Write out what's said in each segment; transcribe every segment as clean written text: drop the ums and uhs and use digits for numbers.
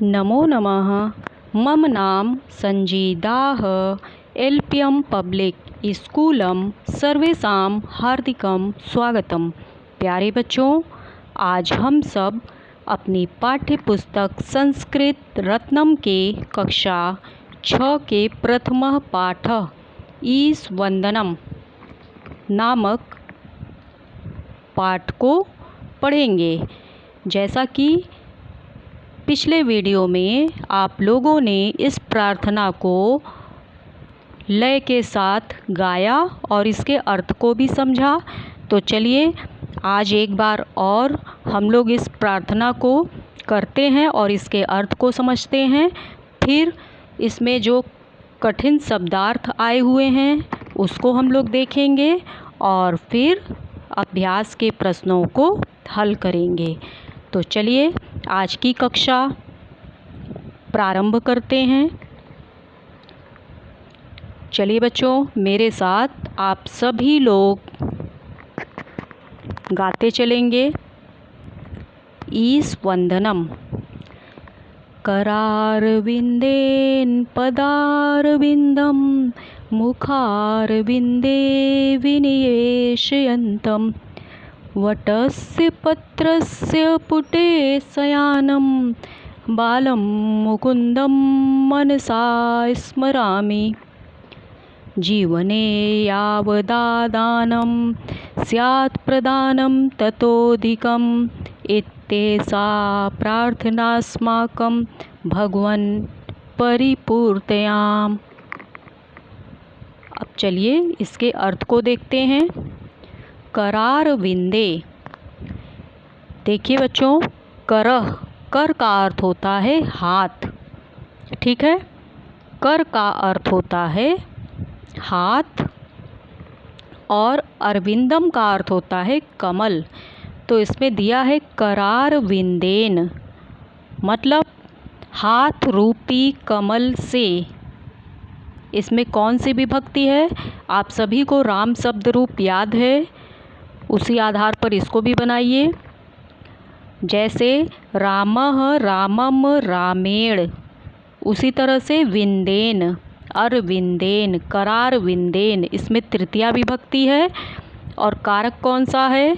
नमो नमः। मम नाम संजीदाः एल्पियम पब्लिक स्कूलम सर्वेषां हार्दिकं स्वागतम। प्यारे बच्चों, आज हम सब अपनी पाठ्य पुस्तक संस्कृत रत्नम के कक्षा 6 के प्रथम पाठ ईश वंदनम नामक पाठ को पढ़ेंगे। जैसा कि पिछले वीडियो में आप लोगों ने इस प्रार्थना को लय के साथ गाया और इसके अर्थ को भी समझा, तो चलिए आज एक बार और हम लोग इस प्रार्थना को करते हैं और इसके अर्थ को समझते हैं। फिर इसमें जो कठिन शब्दार्थ आए हुए हैं उसको हम लोग देखेंगे और फिर अभ्यास के प्रश्नों को हल करेंगे। तो चलिए आज की कक्षा प्रारंभ करते हैं। चलिए बच्चों, मेरे साथ आप सभी लोग गाते चलेंगे। ईश वंदनम। करारविंदेन पदारविंदम मुखारविंदे विनिवेशयन्तम् वटस्य पत्रस्य पुटे शयानं बालं मुकुन्दं मनसा स्मरामि। जीवने यावदादानं स्यात् प्रदानं ततोऽधिकम् इत्येषा प्रार्थनास्माकं भगवन् परिपूर्तयाम्। अब चलिए इसके अर्थ को देखते हैं। करार विंदे, देखिए बच्चों, कर का अर्थ होता है हाथ, ठीक है। कर का अर्थ होता है हाथ और अरविंदम का अर्थ होता है कमल। तो इसमें दिया है करार विंदेन, मतलब हाथ रूपी कमल से। इसमें कौन सी विभक्ति है? आप सभी को राम शब्द रूप याद है, उसी आधार पर इसको भी बनाइए। जैसे रामः रामम रामेण, उसी तरह से विंदेन अरविंदेन करार विंदेन, इसमें तृतीया विभक्ति है और कारक कौन सा है?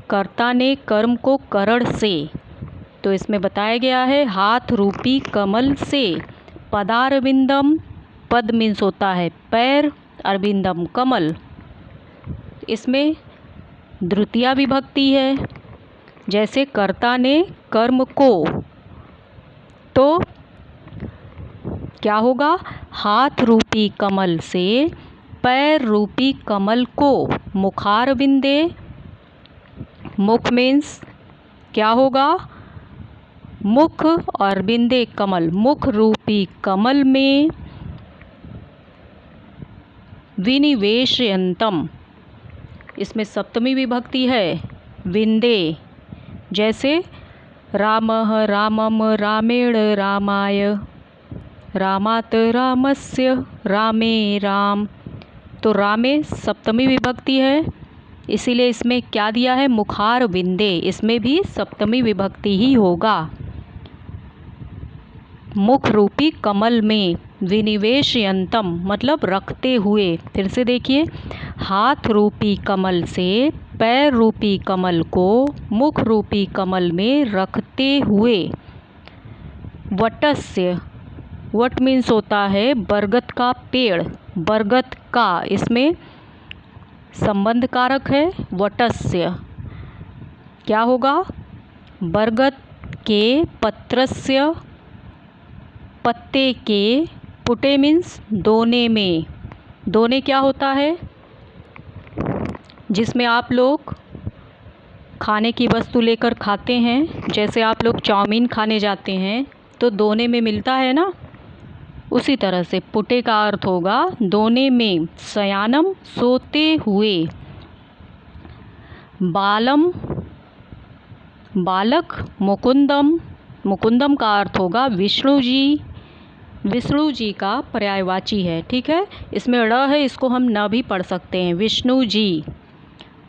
कर्ता ने कर्म को करण से, तो इसमें बताया गया है हाथ रूपी कमल से। पदारविंदम, पद मीन्स होता है पैर, अरविंदम कमल, इसमें द्वितीया विभक्ति है। जैसे कर्ता ने कर्म को, तो क्या होगा? हाथ रूपी कमल से पैर रूपी कमल को। मुखार बिंदे, मुख मीन्स क्या होगा? मुख और बिंदे कमल, मुख रूपी कमल में विनिवेशयन्तम, इसमें सप्तमी विभक्ति है विंदे। जैसे रामः रामम रामेण रामाय, रामात् रामस्य रामे राम, तो रामे सप्तमी विभक्ति है, इसीलिए इसमें क्या दिया है? मुखार विंदे, इसमें भी सप्तमी विभक्ति ही होगा। मुख रूपी कमल में विनिवेशयन्तम मतलब रखते हुए। फिर से देखिए, हाथ रूपी कमल से पैर रूपी कमल को मुख रूपी कमल में रखते हुए। वटस्य, वट मीन्स होता है बरगद का पेड़, बरगद का, इसमें संबंध कारक है वटस्य, क्या होगा? बरगद के पत्रस्य, पत्ते के, पुटे मीन्स दोने में। दोने क्या होता है? जिसमें आप लोग खाने की वस्तु लेकर खाते हैं, जैसे आप लोग चाउमीन खाने जाते हैं तो दोने में मिलता है ना, उसी तरह से पुटे का अर्थ होगा दोने में। शयानम सोते हुए। बालम बालक, मुकुंदम, मुकुंदम का अर्थ होगा विष्णु जी, विष्णु जी का पर्यायवाची है, ठीक है। इसमें ड़ है, इसको हम न भी पढ़ सकते हैं, विष्णु जी।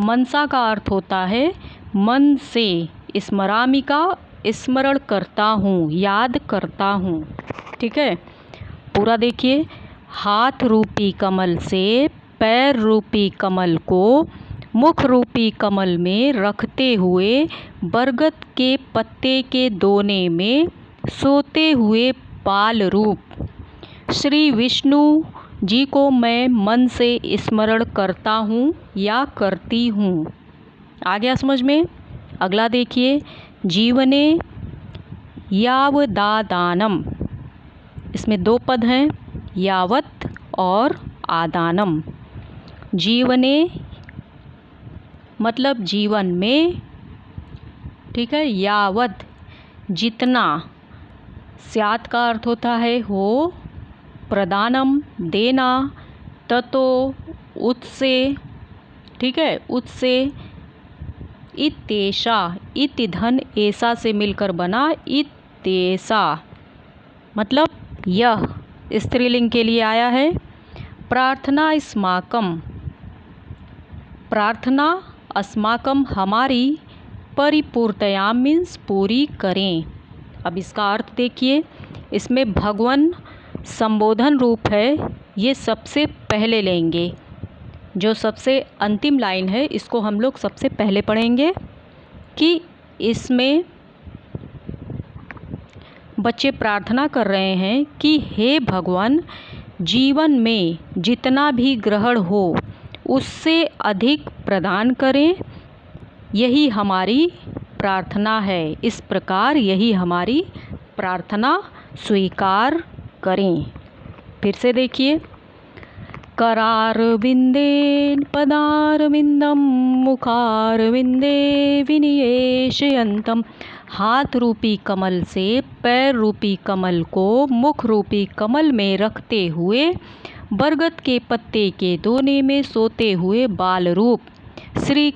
मनसा का अर्थ होता है मन से, स्मरामि का स्मरण करता हूँ, याद करता हूँ। ठीक है, पूरा देखिए। हाथ रूपी कमल से पैर रूपी कमल को मुख रूपी कमल में रखते हुए बरगद के पत्ते के दोने में सोते हुए बाल रूप श्री विष्णु जी को मैं मन से स्मरण करता हूँ या करती हूँ। आ गया समझ में? अगला देखिए, जीवने यावदादानम। इसमें दो पद हैं, यावत और आदानम। जीवने मतलब जीवन में, ठीक है। यावत जितना, स्यात का अर्थ होता है हो, प्रदानम देना, ततो उत्से, ठीक है, उत्से, इत्येषा, इति धन ऐसा से मिलकर बना इत्येषा, मतलब यह स्त्रीलिंग के लिए आया है। प्रार्थना अस्माकम, प्रार्थना अस्माकम हमारी, परिपूर्तयाम मीन्स पूरी करें। अब इसका अर्थ देखिए, इसमें भगवन संबोधन रूप है, ये सबसे पहले लेंगे। जो सबसे अंतिम लाइन है इसको हम लोग सबसे पहले पढ़ेंगे कि इसमें बच्चे प्रार्थना कर रहे हैं कि हे भगवान, जीवन में जितना भी ग्रहण हो उससे अधिक प्रदान करें, यही हमारी प्रार्थना है। इस प्रकार यही हमारी प्रार्थना स्वीकार करें। फिर से देखिए, करारविंदेन पदारविंदम मुखारविंदे विनिवेशयन्तम। हाथ रूपी कमल से पैर रूपी कमल को मुख रूपी कमल में रखते हुए बरगद के पत्ते के दोने में सोते हुए बाल रूप श्री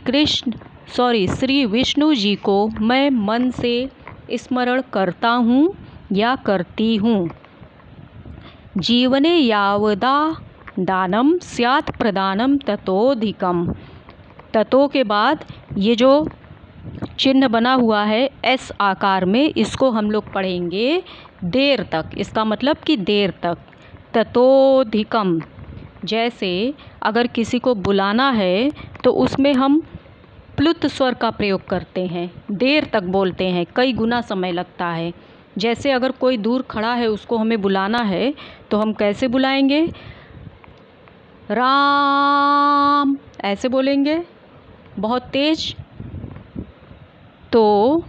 विष्णु जी को मैं मन से स्मरण करता हूँ या करती हूँ। जीवने यावदा दानम स्यात् प्रदानम ततोधिकम। ततो के बाद ये जो चिन्ह बना हुआ है एस आकार में, इसको हम लोग पढ़ेंगे देर तक। इसका मतलब कि देर तक। ततोधिकम, जैसे अगर किसी को बुलाना है तो उसमें हम प्लुत स्वर का प्रयोग करते हैं, देर तक बोलते हैं, कई गुना समय लगता है। जैसे अगर कोई दूर खड़ा है उसको हमें बुलाना है तो हम कैसे बुलाएंगे? राम, ऐसे बोलेंगे बहुत तेज। तो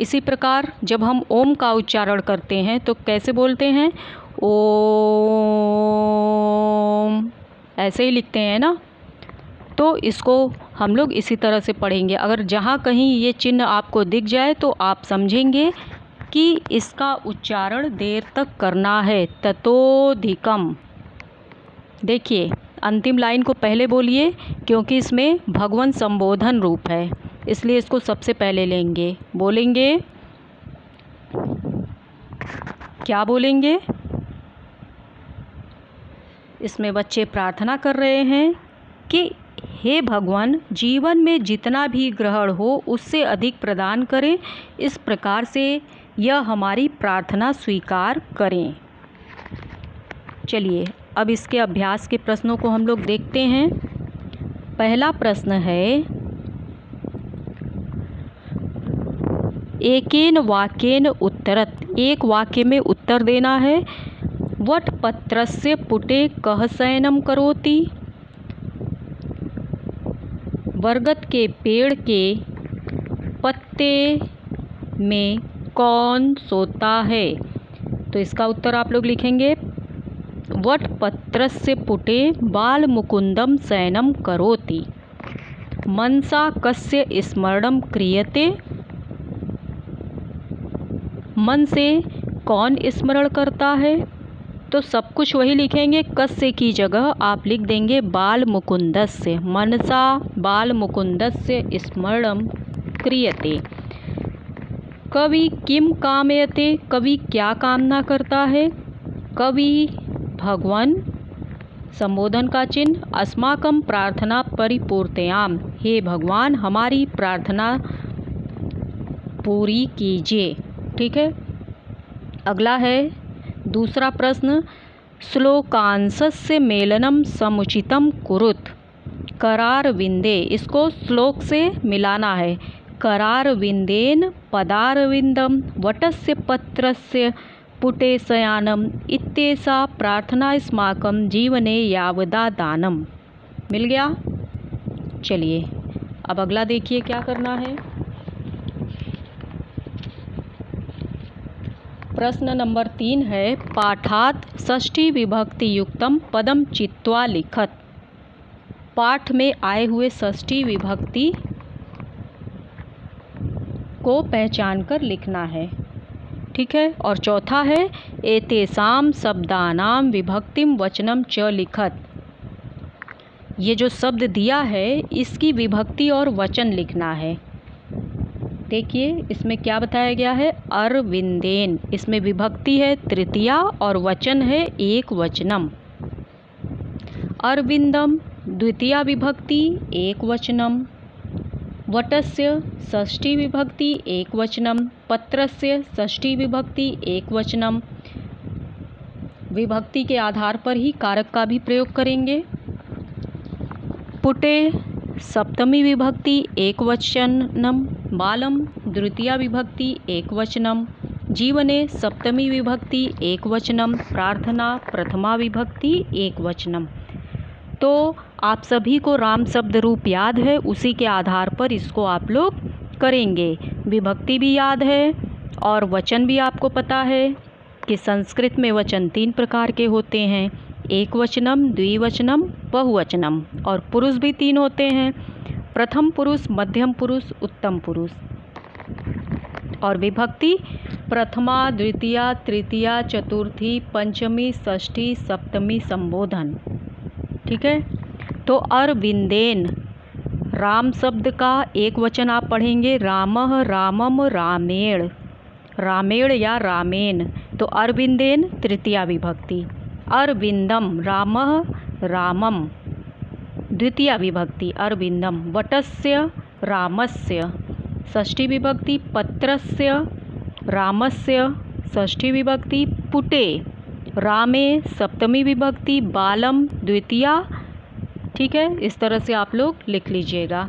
इसी प्रकार जब हम ओम का उच्चारण करते हैं तो कैसे बोलते हैं? ओम, ऐसे ही लिखते हैं ना। तो इसको हम लोग इसी तरह से पढ़ेंगे। अगर जहाँ कहीं ये चिन्ह आपको दिख जाए तो आप समझेंगे कि इसका उच्चारण देर तक करना है। ततोधिकम। देखिए, अंतिम लाइन को पहले बोलिए क्योंकि इसमें भगवन संबोधन रूप है, इसलिए इसको सबसे पहले लेंगे। बोलेंगे, क्या बोलेंगे? इसमें बच्चे प्रार्थना कर रहे हैं कि हे भगवान, जीवन में जितना भी ग्रहण हो उससे अधिक प्रदान करें, इस प्रकार से यह हमारी प्रार्थना स्वीकार करें। चलिए अब इसके अभ्यास के प्रश्नों को हम लोग देखते हैं। पहला प्रश्न है, एकेन वाक्येन उत्तरत। एक वाक्य में उत्तर देना है। वटपत्रस्य पुटे कः शयनं करोति। बरगद के पेड़ के पत्ते में कौन सोता है? तो इसका उत्तर आप लोग लिखेंगे, वटपत्रस्य पुटे बालमुकुंदम शयनं करोति। मनसा कस्य स्मरणं क्रियते। मन से कौन स्मरण करता है? तो सब कुछ वही लिखेंगे, कस्य की जगह आप लिख देंगे बाल मुकुंदस्य। मनसा बाल मुकुंदस्य स्मरणं क्रियते। कवि किम कामयते। कवि क्या कामना करता है? कवि भगवान, संबोधन का चिन्ह, अस्माकं प्रार्थना परिपूर्तयाम। हे भगवान, हमारी प्रार्थना पूरी कीजिए। ठीक है, अगला है दूसरा प्रश्न, श्लोकांशस्य मेलनम समुचितम कुरुत। करार विंदे, इसको श्लोक से मिलाना है। करार विंदेन पदारविंदम वटस्य पत्रस्य पुटे शयानम इत्येषा प्रार्थना अस्माकं जीवने यावदा दानम। मिल गया। चलिए अब अगला देखिए क्या करना है। प्रश्न नंबर 3 है, पाठात षष्ठी विभक्ति युक्तम पदम चित्वा लिखत। पाठ में आए हुए षष्ठी विभक्ति को पहचान कर लिखना है। ठीक है, और चौथा है, एतेषाम शब्दानाम विभक्तिम वचनम च लिखत। ये जो शब्द दिया है इसकी विभक्ति और वचन लिखना है। देखिए इसमें क्या बताया गया है, अरविंदेन, इसमें विभक्ति है तृतीया और वचन है एक वचनम। अरविंदम द्वितीया विभक्ति एक वचनम, वटस्य षष्ठी विभक्ति एक वचनम, पत्रस्य षष्ठी विभक्ति एक वचनम। विभक्ति के आधार पर ही कारक का भी प्रयोग करेंगे। पुटे सप्तमी विभक्ति एक वचनम, बालम द्वितीया विभक्ति एक वचनम, जीवने सप्तमी विभक्ति एक वचनम, प्रार्थना प्रथमा विभक्ति एक वचनम। तो आप सभी को राम शब्द रूप याद है, उसी के आधार पर इसको आप लोग करेंगे। विभक्ति भी याद है और वचन भी आपको पता है कि संस्कृत में वचन 3 प्रकार के होते हैं, एक वचनम, द्विवचनम, बहुवचनम, और पुरुष भी 3 होते हैं, प्रथम पुरुष, मध्यम पुरुष, उत्तम पुरुष। और विभक्ति प्रथमा, द्वितीया, तृतीया, चतुर्थी, पंचमी, षष्ठी, सप्तमी, संबोधन। ठीक है, तो अरविंदेन राम शब्द का एक वचन आप पढ़ेंगे, रामः, रामम, रामेण, रामेण या रामेन। तो अरविंदेन तृतीया विभक्ति, अरविंदम रामः, रामम द्वितीया विभक्ति, अरविंदम, वटस्य रामस्य षष्ठी विभक्ति, पत्रस्य रामस्य षष्ठी विभक्ति, पुटे रामे सप्तमी विभक्ति, बालम द्वितीया। ठीक है, इस तरह से आप लोग लिख लीजिएगा।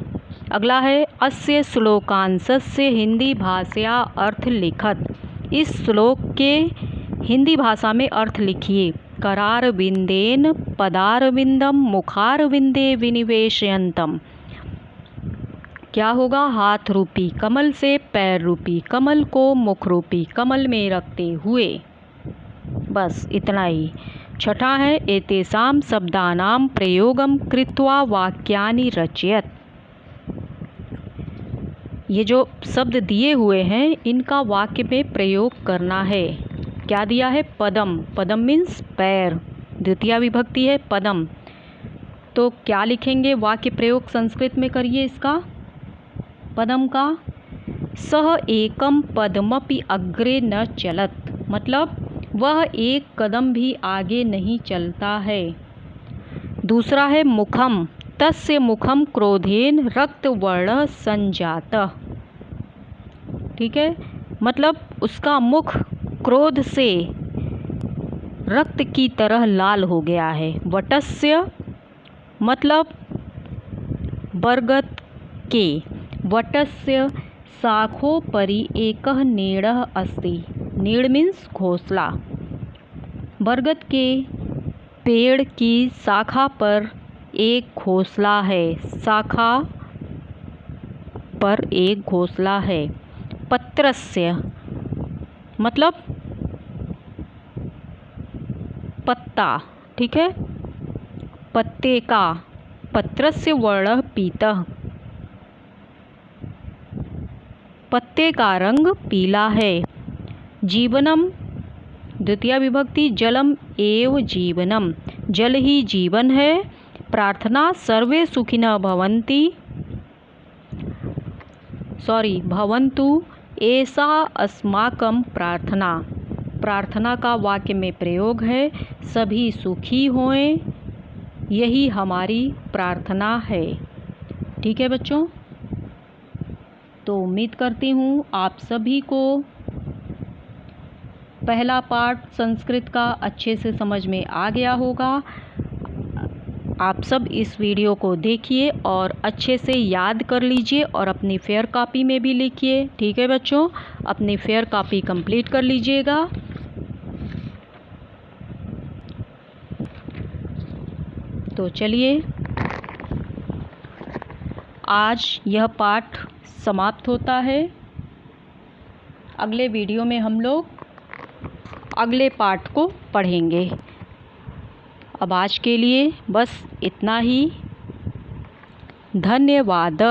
अगला है, अस्य श्लोकांशस्य हिंदी भाषया अर्थ लिखत। इस श्लोक के हिंदी भाषा में अर्थ लिखिए। करार विंदेन पदारविंदम मुखारविंदे विनिवेशयंतम। क्या होगा, हाथ रूपी कमल से पैर रूपी कमल को मुख रूपी कमल में रखते हुए। बस इतना ही। छठा है, एतेषां शब्दानां प्रयोगं कृत्वा वाक्यानि रचयत। ये जो शब्द दिए हुए हैं इनका वाक्य में प्रयोग करना है। क्या दिया है, पदम, पदम मीन्स पैर, द्वितीया विभक्ति है पदम। तो क्या लिखेंगे, वाक्य प्रयोग संस्कृत में करिए इसका, पदम का। सह एकम पदमपि अग्रे न चलत, मतलब वह एक कदम भी आगे नहीं चलता है। दूसरा है, मुखम, तस्य मुखम क्रोधेन रक्तवर्ण संजातः। ठीक है, मतलब उसका मुख क्रोध से रक्त की तरह लाल हो गया है। वटस्य मतलब बरगद के, वटस्य शाखोपरि एकः नीडः अस्ति। नीड मीन्स घोंसला। बरगद के पेड़ की शाखा पर एक घोंसला है, शाखा पर एक घोंसला है। पत्रस्य मतलब पत्ता। ठीक है, पत्ते का, पत्रस्य वर्णः पीतः, पत्ते का रंग पीला है। जीवनम द्वितीया विभक्ति, जलम एव जीवनम, जल ही जीवन है। प्रार्थना सर्वे सुखिनः भवन्तु एषा अस्माकं प्रार्थना। प्रार्थना का वाक्य में प्रयोग है, सभी सुखी होएं, यही हमारी प्रार्थना है। ठीक है बच्चों। तो उम्मीद करती हूँ आप सभी को पहला पार्ट संस्कृत का अच्छे से समझ में आ गया होगा। आप सब इस वीडियो को देखिए और अच्छे से याद कर लीजिए और अपनी फेयर कॉपी में भी लिखिए। ठीक है बच्चों, अपनी फेयर कॉपी कंप्लीट कर लीजिएगा। तो चलिए, आज यह पाठ समाप्त होता है। अगले वीडियो में हम लोग अगले पाठ को पढ़ेंगे। अब आज के लिए बस इतना ही। धन्यवाद।